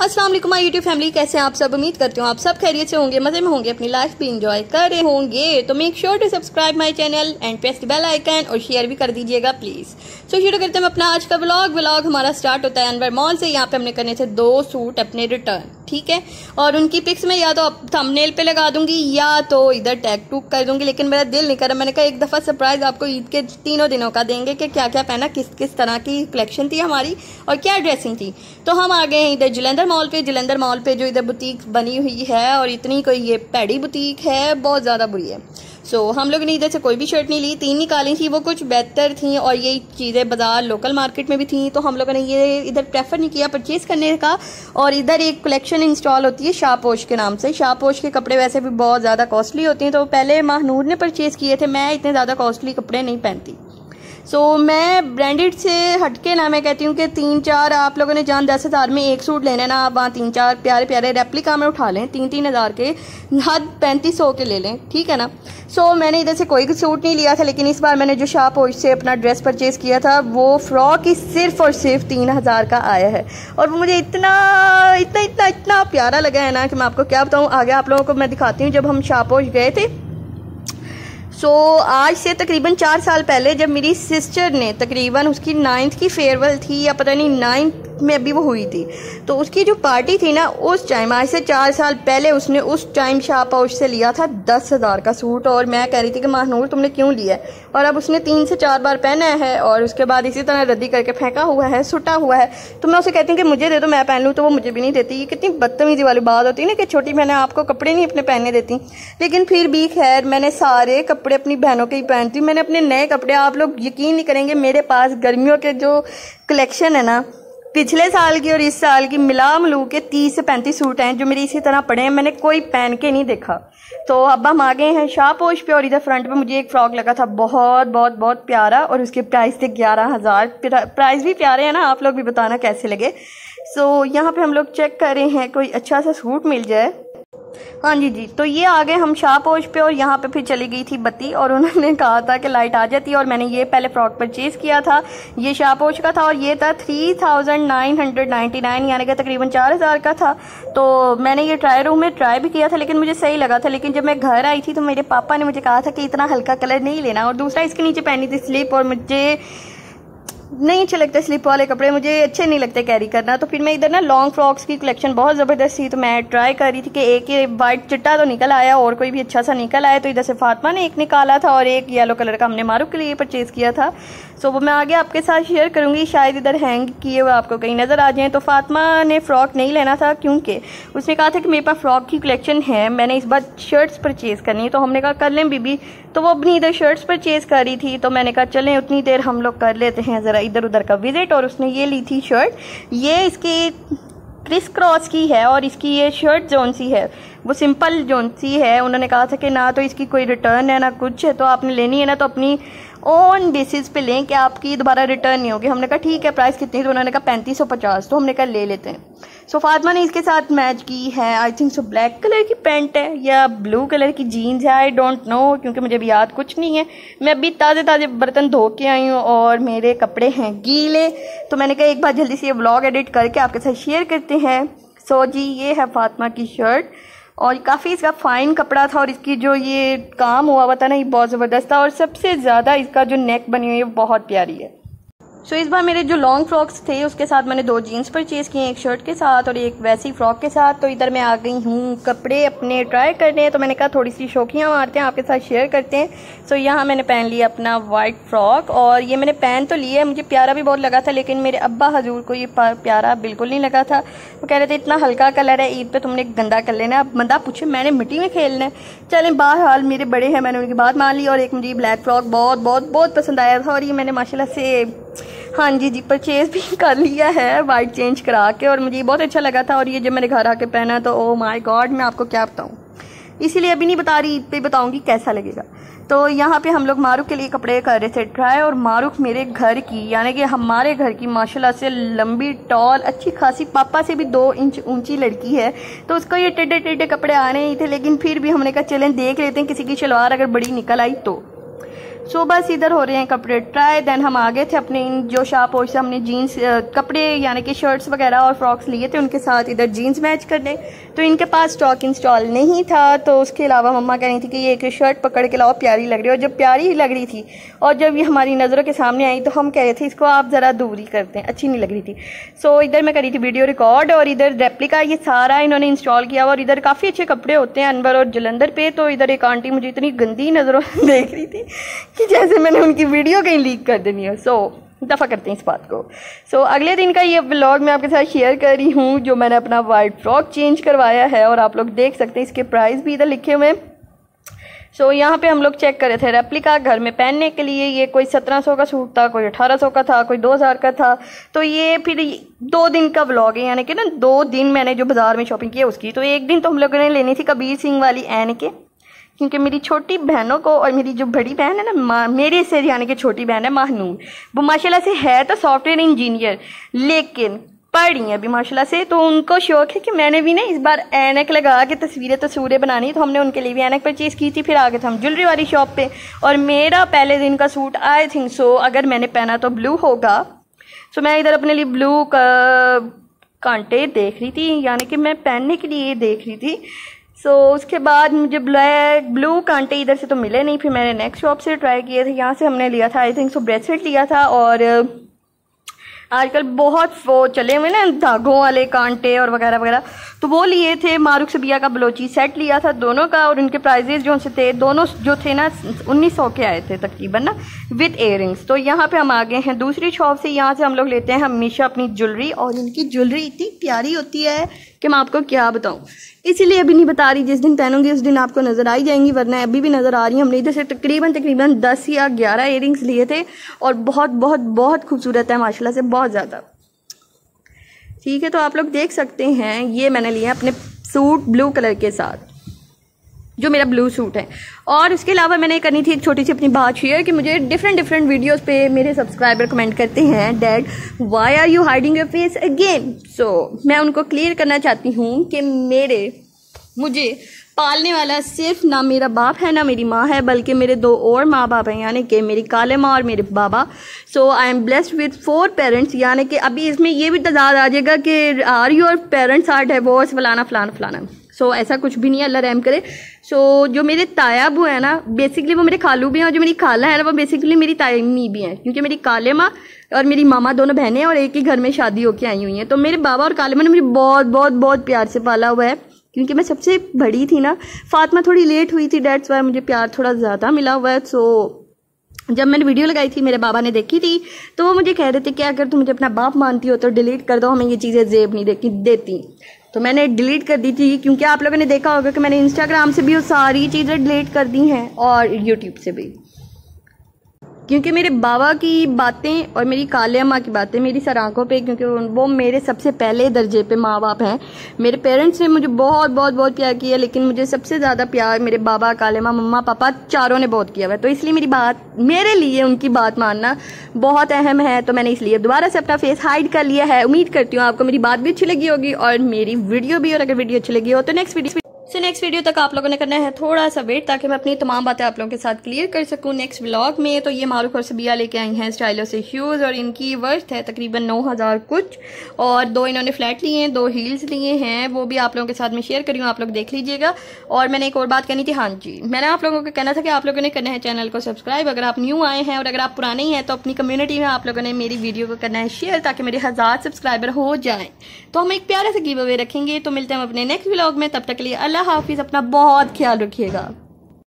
अस्सलाम वालेकुम my YouTube family, कैसे हैं आप सब। उम्मीद करती हूँ आप सब खैरियत से होंगे, मजे में होंगे, अपनी लाइफ भी इंजॉय कर रहे होंगे। तो make sure to subscribe my channel and press the bell icon और शेयर भी कर दीजिएगा प्लीज। सो शुरू करते हैं अपना आज का व्लॉग हमारा स्टार्ट होता है अनवर मॉल से। यहाँ पे हमने करने थे 2 सूट अपने रिटर्न, ठीक है। और उनकी पिक्स मैं या तो थंबनेल पे लगा दूंगी या तो इधर टैग टूक कर दूंगी, लेकिन मेरा दिल नहीं कर रहा। मैंने कहा एक दफा सरप्राइज आपको ईद के 3 दिनों का देंगे कि क्या क्या पहना, किस किस तरह की कलेक्शन थी हमारी और क्या ड्रेसिंग थी। तो हम आ गए हैं इधर जलंधर मॉल पे जो इधर बुटीक बनी हुई है, और इतनी कोई ये पैडी बुटीक है, बहुत ज़्यादा बुरी है। सो हम लोग ने इधर से कोई भी शर्ट नहीं ली, 3 निकाली थी, वो कुछ बेहतर थी और ये चीज़ें बाजार लोकल मार्केट में भी थी। तो हम लोगों ने ये इधर प्रेफर नहीं किया परचेज़ करने का। और इधर एक कलेक्शन इंस्टॉल होती है शाहपोश के नाम से। शाहपोश के कपड़े वैसे भी बहुत ज़्यादा कॉस्टली होते हैं, तो पहले महानूर ने परचेज़ किए थे। मैं इतने ज़्यादा कॉस्टली कपड़े नहीं पहनती। सो मैं ब्रांडेड से हटके ना मैं कहती हूँ कि 3-4 आप लोगों ने जान 10,000 में एक सूट लेना ना, आप वहाँ 3-4 प्यारे प्यारे रेप्लिका में उठा लें, 3-3 हज़ार के, हद 3500 के ले लें, ठीक है ना। सो मैंने इधर से कोई सूट नहीं लिया था, लेकिन इस बार मैंने जो शाहपोश से अपना ड्रेस परचेज़ किया था वो फ्रॉक ही सिर्फ और सिर्फ 3000 का आया है। और वो मुझे इतना प्यारा लगा है ना कि मैं आपको क्या बताऊँ। आगे आप लोगों को मैं दिखाती हूँ। जब हम शाहपोश गए थे, सो आज से तकरीबन 4 साल पहले, जब मेरी सिस्टर ने तकरीबन उसकी 9th की फेयरवेल थी या पता नहीं 9th में अभी वो हुई थी, तो उसकी जो पार्टी थी ना, उस टाइम आज से 4 साल पहले उसने उस टाइम शाहपोश से लिया था 10,000 का सूट। और मैं कह रही थी कि महानूर तुमने क्यों लिया है, और अब उसने 3 से 4 बार पहना है और उसके बाद इसी तरह रद्दी करके फेंका हुआ है, सुटा हुआ है। तो मैं उसे कहती हूँ कि मुझे दे दो, मैं पहन लूँ, तो वो मुझे भी नहीं देती। ये कितनी बदतमीजी वाली बात होती है ना कि छोटी बहनें आपको कपड़े नहीं अपने पहनने देती। लेकिन फिर भी खैर, मैंने सारे कपड़े अपनी बहनों के ही पहनती हूँ। मैंने अपने नए कपड़े, आप लोग यकीन नहीं करेंगे, मेरे पास गर्मियों के जो कलेक्शन है ना, पिछले साल की और इस साल की मिला मिलू के 30 से 35 सूट हैं जो मेरे इसी तरह पड़े हैं, मैंने कोई पहन के नहीं देखा। तो अब हम आ गए हैं शाहपोश पे, और इधर फ्रंट पे मुझे एक फ्रॉक लगा था बहुत बहुत बहुत प्यारा, और उसके प्राइस थे 11,000। प्राइस भी प्यारे हैं ना, आप लोग भी बताना कैसे लगे। सो यहाँ पे हम लोग चेक कर रहे हैं कोई अच्छा सा सूट मिल जाए। हाँ जी, तो ये आ गए हम शाहपोश पे, और यहाँ पे फिर चली गई थी बत्ती, और उन्होंने कहा था कि लाइट आ जाती है। और मैंने ये पहले फ्रॉक परचेज़ किया था, ये शाहपोश का था, और ये था 3,999 यानी कि तकरीबन 4,000 का था। तो मैंने ये ट्राई रूम में ट्राई भी किया था, लेकिन मुझे सही लगा था। लेकिन जब मैं घर आई थी तो मेरे पापा ने मुझे कहा था कि इतना हल्का कलर नहीं लेना, और दूसरा इसके नीचे पहनी थी स्लिप, और मुझे नहीं अच्छे लगते स्लिप वाले कपड़े, मुझे अच्छे नहीं लगते कैरी करना। तो फिर मैं इधर ना लॉन्ग फ्रॉक्स की कलेक्शन बहुत ज़बरदस्त थी, तो मैं ट्राई कर रही थी कि एक ये वाइट चिट्टा तो निकल आया और कोई भी अच्छा सा निकल आया। तो इधर से फातिमा ने एक निकाला था और एक येलो कलर का हमने मारूफ के लिए परचेज़ किया था। सो वो मैं आगे आपके साथ शेयर करूँगी, शायद इधर हैंग किए हुए आपको कहीं नज़र आ जाएँ। तो फातिमा ने फ़्रॉक नहीं लेना था क्योंकि उसने कहा था कि मेरे पास फ़्रॉक की कलेक्शन है, मैंने इस बार शर्ट्स परचेज़ करनी है। तो हमने कहा कर लें बीबी। तो वो अपनी इधर शर्ट्स परचेज़ कर रही थी, तो मैंने कहा चलें उतनी देर हम लोग कर लेते हैं ज़रा इधर उधर का विजिट। और उसने ये ली थी शर्ट, ये इसकी क्रिस क्रॉस की है, और इसकी ये शर्ट जोन सी है, वो सिंपल जोन सी है। उन्होंने कहा था कि ना तो इसकी कोई रिटर्न है ना कुछ है, तो आपने लेनी है ना तो अपनी ऑन बेसिस पे लें कि आपकी दोबारा रिटर्न नहीं होगी। हमने कहा ठीक है, प्राइस कितनी? तो उन्होंने कहा 3550। तो हमने कहा ले लेते हैं। सो फातिमा ने इसके साथ मैच की है, I think so black colour की पैंट है या ब्लू कलर की जीन्स है, आई डोंट नो, क्योंकि मुझे भी याद कुछ नहीं है। मैं अभी ताज़े बर्तन धो के आई हूँ और मेरे कपड़े हैं गीले, तो मैंने कहा एक बार जल्दी से ये व्लॉग एडिट करके आपके साथ शेयर करते हैं। सो जी, ये है फातिमा की शर्ट, और काफ़ी इसका फ़ाइन कपड़ा था, और इसकी जो ये काम हुआ था ना, ये बहुत ज़बरदस्त था। और सबसे ज़्यादा इसका जो नेक बनी हुई है बहुत प्यारी है। सो इस बार मेरे जो लॉन्ग फ्रॉक्स थे उसके साथ मैंने 2 जीन्स परचेज़ किए, एक शर्ट के साथ और एक वैसी फ्रॉक के साथ। तो इधर मैं आ गई हूँ कपड़े अपने ट्राई करने, तो मैंने कहा थोड़ी सी शौकियाँ मारते हैं, आपके साथ शेयर करते हैं। सो यहाँ मैंने पहन लिया अपना वाइट फ्रॉक, और ये मैंने पहन तो लिया है, मुझे प्यारा भी बहुत लगा था, लेकिन मेरे अब्बा हजूर को ये प्यारा बिल्कुल नहीं लगा था। वो कह रहे थे इतना हल्का कलर है, ईद पे तुमने गंदा कर लेना। अब बंदा पूछे, मैंने मिट्टी में खेलना है। चलें, बहरहाल मेरे बड़े हैं, मैंने उनकी बात मान ली। और एक मुझे ब्लैक फ्रॉक बहुत बहुत बहुत पसंद आया था, और ये मैंने माशाल्लाह से हाँ जी परचेज़ भी कर लिया है वाइट चेंज करा के, और मुझे बहुत अच्छा लगा था। और ये जब मैंने घर आके पहना तो ओ माय गॉड, मैं आपको क्या बताऊँ, इसीलिए अभी नहीं बता रही, ईद पे बताऊँगी कैसा लगेगा। तो यहाँ पे हम लोग मारूफ के लिए कपड़े कर रहे थे ट्राई, और मारूफ मेरे घर की यानी कि हमारे घर की माशाल्लाह से लंबी टॉल अच्छी खासी, पापा से भी 2 इंच ऊंची लड़की है, तो उसको ये टेढ़े टेढ़े कपड़े आने ही थे। लेकिन फिर भी हमने कहा चलें देख लेते हैं किसी की शलवार अगर बड़ी निकल आई सो बस इधर हो रहे हैं कपड़े ट्राई। देन हम आ गए थे अपने जो शॉप और से हमने जीन्स कपड़े यानी कि शर्ट्स वगैरह और फ्रॉक्स लिए थे, उनके साथ इधर जीन्स मैच करने। तो इनके पास स्टॉक इंस्टॉल नहीं था, तो उसके अलावा मम्मा कह रही थी कि ये एक शर्ट पकड़ के लाओ, प्यारी लग रही है। और जब प्यारी ही लग रही थी और जब ये हमारी नज़रों के सामने आई तो हम कह रहे थे इसको आप ज़रा दूर ही करते हैं, अच्छी नहीं लग रही थी। सो इधर मैं करी थी वीडियो रिकॉर्ड और इधर रेप्लिका ये सारा इन्होंने इंस्टॉल किया हुआ। और इधर काफ़ी अच्छे कपड़े होते हैं अनवर और जलंधर पे। तो इधर एक आंटी मुझे इतनी गंदी नज़रों देख रही थी कि जैसे मैंने उनकी वीडियो कहीं लीक कर देनी है। सो दफ़ा करते हैं इस बात को। सो अगले दिन का ये व्लॉग मैं आपके साथ शेयर कर रही हूँ जो मैंने अपना वाइट फ्रॉक चेंज करवाया है और आप लोग देख सकते हैं इसके प्राइस भी इधर लिखे हुए हैं। सो यहाँ पे हम लोग चेक कर रहे थे रेप्लिका घर में पहनने के लिए। ये कोई 1700 का सूट था, कोई 1800 का था, कोई 2000 का था। तो ये फिर 2 दिन का व्लॉग है, यानी कि ना 2 दिन मैंने जो बाजार में शॉपिंग की उसकी। तो एक दिन तो हम लोगों ने लेनी थी कबीर सिंह वाली एन के, क्योंकि मेरी छोटी बहनों को और मेरी जो बड़ी बहन है ना मेरे से यानी कि छोटी बहन है महानूर, वो माशाल्लाह से है तो सॉफ्टवेयर इंजीनियर लेकिन पढ़ रही हैं अभी माशाल्लाह से। तो उनको शौक है कि मैंने भी ना इस बार ऐनक लगा के तस्वीरें बनानी, तो हमने उनके लिए भी ऐनक परचेज़ की थी। फिर आ गए थे हम ज्वेलरी वाली शॉप पे और मेरा पहले दिन का सूट आई थिंक सो अगर मैंने पहना तो ब्लू होगा। सो मैं इधर अपने लिए ब्लू कांटे देख रही थी, यानी कि मैं पहनने के लिए देख रही थी। सो उसके बाद मुझे ब्लू कांटे इधर से तो मिले नहीं, फिर मैंने नेक्स्ट शॉप से ट्राई किए थे। यहाँ से हमने लिया था आई थिंक सो ब्रेसलेट लिया था। और आजकल बहुत वो चले हुए ना धागों वाले कांटे और वगैरह वगैरह, तो वो लिए थे। मारूख सबिया का बलोची सेट लिया था दोनों का और उनके प्राइजेस जो से थे दोनों जो थे ना 1900 के आए थे तकरीबन ना विद इयररिंग्स। तो यहाँ पे हम आ गए हैं दूसरी शॉप से। यहाँ से हम लोग लेते हैं हमेशा अपनी ज्वेलरी और इनकी ज्वेलरी इतनी प्यारी होती है कि मैं आपको क्या बताऊँ, इसीलिए अभी नहीं बता रही। जिस दिन पहनूंगी उस दिन आपको नज़र आ ही जाएंगी, वरना अभी भी नज़र आ रही है। हमने इधर से तकरीबन 10 या 11 इयररिंग्स लिए थे और बहुत बहुत बहुत खूबसूरत है माशाल्लाह से, बहुत ज़्यादा। ठीक है, तो आप लोग देख सकते हैं ये मैंने लिया अपने सूट ब्लू कलर के साथ, जो मेरा ब्लू सूट है। और उसके अलावा मैंने करनी थी एक छोटी सी अपनी बात शेयर कि मुझे डिफरेंट वीडियोस पे मेरे सब्सक्राइबर कमेंट करते हैं dad why are you hiding your face again. So मैं उनको क्लियर करना चाहती हूँ कि मुझे पालने वाला सिर्फ ना मेरा बाप है ना मेरी माँ है, बल्कि मेरे 2 और माँ बाप हैं, यानी कि मेरी काले माँ और मेरे बाबा। So I am blessed with 4 parents, यानी कि अभी इसमें ये भी तजाद आ जाएगा कि are your parents are divorce फलाना फलाना फलाना। सो ऐसा कुछ भी नहीं है, अल्लाह रहम करे। सो जो मेरे ताया अबू है ना बेसिकली वो मेरे खालू भी हैं और जो मेरी खाला है ना वो बेसिकली मेरी तायमी भी हैं, क्योंकि मेरी काले माँ और मेरी मामा दोनों बहनें और एक ही घर में शादी होकर आई हुई हैं। तो मेरे बाबा और काले माँ ने मुझे बहुत बहुत बहुत प्यार से पाला हुआ है, क्योंकि मैं सबसे बड़ी थी ना। फातिमा थोड़ी लेट हुई थी, डेट्स वाई मुझे प्यार थोड़ा ज़्यादा मिला हुआ है। सो जब मैंने वीडियो लगाई थी मेरे बाबा ने देखी थी तो वो मुझे कह रहे थे कि अगर तुम मुझे अपना बाप मानती हो तो डिलीट कर दो, हमें ये चीज़ें जेब नहीं देती। तो मैंने डिलीट कर दी थी, क्योंकि आप लोगों ने देखा होगा कि मैंने इंस्टाग्राम से भी वो सारी चीज़ें डिलीट कर दी हैं और यूट्यूब से भी, क्योंकि मेरे बाबा की बातें और मेरी काले अम्मा की बातें मेरी सर आंखों पे, क्योंकि वो मेरे सबसे पहले दर्जे पे माँ बाप हैं। मेरे पेरेंट्स ने मुझे बहुत बहुत बहुत प्यार किया, लेकिन मुझे सबसे ज़्यादा प्यार मेरे बाबा, काले माँ, मम्मा, पापा चारों ने बहुत किया हुआ है। तो इसलिए मेरे लिए उनकी बात मानना बहुत अहम है। तो मैंने इसलिए दोबारा से अपना फेस हाइड कर लिया है। उम्मीद करती हूँ आपको मेरी बात भी अच्छी लगी होगी और मेरी वीडियो भी, और अगर वीडियो अच्छी लगी हो तो नेक्स्ट वीडियो तक आप लोगों ने करना है थोड़ा सा वेट, ताकि मैं अपनी तमाम बातें आप लोगों के साथ क्लियर कर सकूं नेक्स्ट व्लॉग में। तो ये मारूख और सबिया लेके आई हैं स्टाइलो से शूज़ और इनकी वर्थ है तकरीबन 9000 कुछ, और 2 इन्होंने फ्लैट लिए हैं, 2 हील्स लिए हैं, वो भी आप लोगों के साथ मैं शेयर करी हूँ, आप लोग देख लीजिएगा। और मैंने एक और बात करनी थी, हाँ जी, मैंने आप लोगों को कहना था कि आप लोगों ने करना है चैनल को सब्सक्राइब अगर आप न्यू आए हैं, और अगर आप पुराने ही हैं तो अपनी कम्युनिटी में आप लोगों ने मेरी वीडियो को करना है शेयर, ताकि मेरे 1000 सब्सक्राइबर हो जाएं। तो हम एक प्यारा सा गिव अवे रखेंगे। तो मिलते हैं हम अपने नेक्स्ट व्लॉग में, तब तक के लिए अल्लाह हाफिज़, अपना बहुत ख्याल रखिएगा।